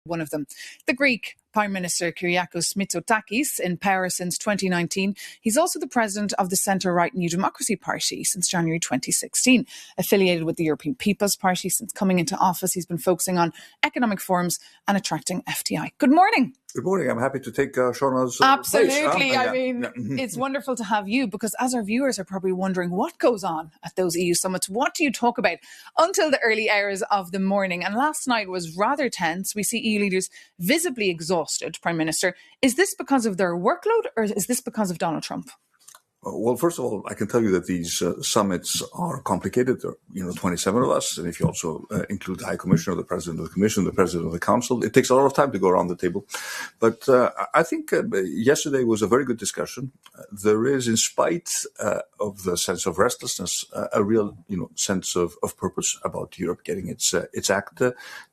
one of them. The Greek Prime Minister Kyriakos Mητσοτάκης, in power since 2019. He's also the president of the centre-right New Democracy Party since January 2016. Affiliated with the European People's Party since coming into office, he's been focusing on economic reforms and attracting FDI. Good morning. Good morning. I'm happy to take Shauna's Absolutely. place. I mean, it's wonderful to have you because as our viewers are probably wondering what goes on at those EU summits, what do you talk about until the early hours of the morning? And last night was rather tense. We see EU leaders visibly exhausted, Prime Minister. Is this because of their workload or is this because of Donald Trump? Well, first of all, I can tell you that these summits are complicated. There are, 27 of us. And if you also include the High Commissioner, the President of the Commission, the President of the Council, it takes a lot of time to go around the table. But I think yesterday was a very good discussion. There is, in spite of the sense of restlessness, a real, sense of purpose about Europe getting its act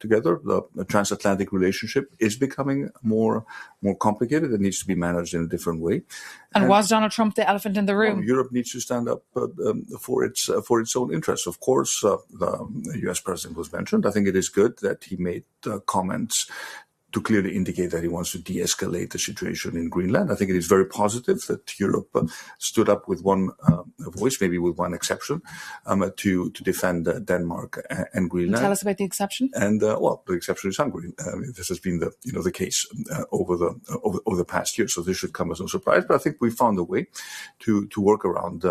together. The transatlantic relationship is becoming more complicated. It needs to be managed in a different way. And was Donald Trump the elephant in the room? Europe needs to stand up for its own interests. Of course, the U.S. president was mentioned. I think it is good that he made comments to clearly indicate that he wants to de-escalate the situation in Greenland. I think it is very positive that Europe stood up with one voice, maybe with one exception, to defend Denmark and Greenland. Tell us about the exception. And the exception is Hungary. This has been the case over the past year, so this should come as no surprise. But I think we found a way to work around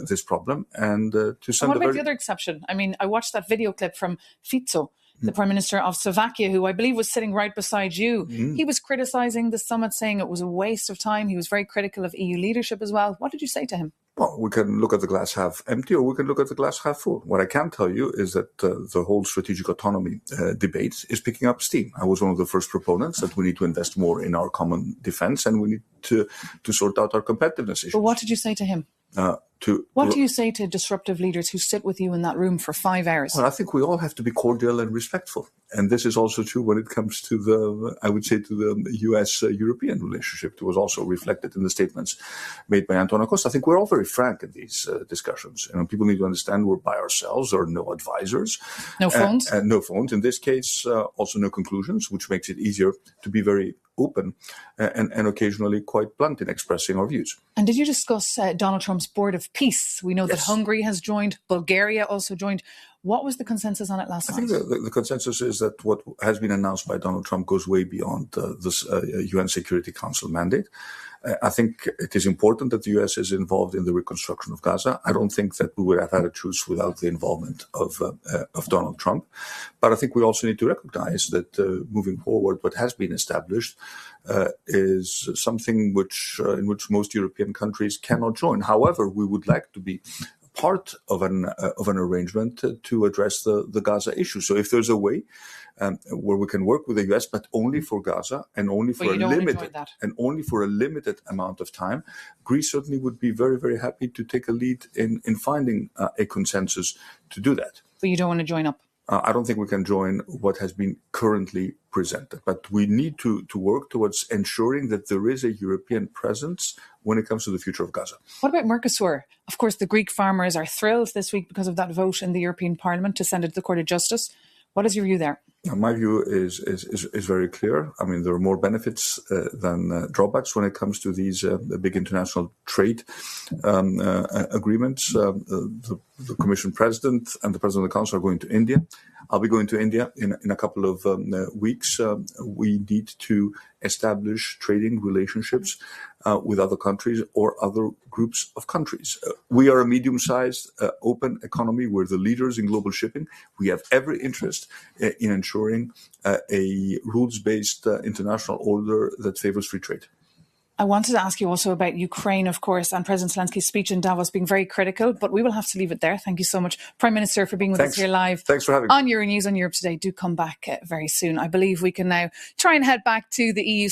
this problem and to send. And what about the other exception? I mean, I watched that video clip from Fico, the Prime Minister of Slovakia, who I believe was sitting right beside you. He was criticising the summit, saying it was a waste of time. He was very critical of EU leadership as well. What did you say to him? Well, we can look at the glass half empty or we can look at the glass half full. What I can tell you is that the whole strategic autonomy debate is picking up steam. I was one of the first proponents that we need to invest more in our common defence and we need to sort out our competitiveness issues. But what did you say to him? What do you say to disruptive leaders who sit with you in that room for 5 hours? Well, I think we all have to be cordial and respectful. And this is also true when it comes to the US-European relationship. It was also reflected in the statements made by Antonio Costa. I think we're all very frank in these discussions. People need to understand we're by ourselves. There are no advisors. No phones? No phones. In this case, also no conclusions, which makes it easier to be very open and occasionally quite blunt in expressing our views. And did you discuss Donald Trump's Board of Peace? We know that Yes. Hungary has joined, Bulgaria also joined. What was the consensus on it last night? I think the consensus is that what has been announced by Donald Trump goes way beyond this UN Security Council mandate. I think it is important that the US is involved in the reconstruction of Gaza. I don't think that we would have had a truce without the involvement of Donald Trump. But I think we also need to recognize that moving forward, what has been established is something in which most European countries cannot join. However, we would like to be part of an arrangement to address the Gaza issue. So if there's a way where we can work with the US, but only for Gaza and only for a limited amount of time, Greece certainly would be very, very happy to take a lead in finding a consensus to do that. But you don't want to join up? I don't think we can join what has been currently presented, but we need to work towards ensuring that there is a European presence when it comes to the future of Gaza. What about Mercosur? Of course, the Greek farmers are thrilled this week because of that vote in the European Parliament to send it to the Court of Justice. What is your view there? My view is very clear. I mean, there are more benefits than drawbacks when it comes to these big international trade agreements. The Commission President and the President of the Council are going to India. I'll be going to India in a couple of weeks. We need to establish trading relationships with other countries or other groups of countries. We are a medium-sized, open economy. We're the leaders in global shipping. We have every interest in ensuring a rules-based international order that favors free trade. I wanted to ask you also about Ukraine, of course, and President Zelensky's speech in Davos being very critical, but we will have to leave it there. Thank you so much, Prime Minister, for being with us here live. Thanks for having me. On Euronews on Europe Today. Do come back very soon. I believe we can now try and head back to the EU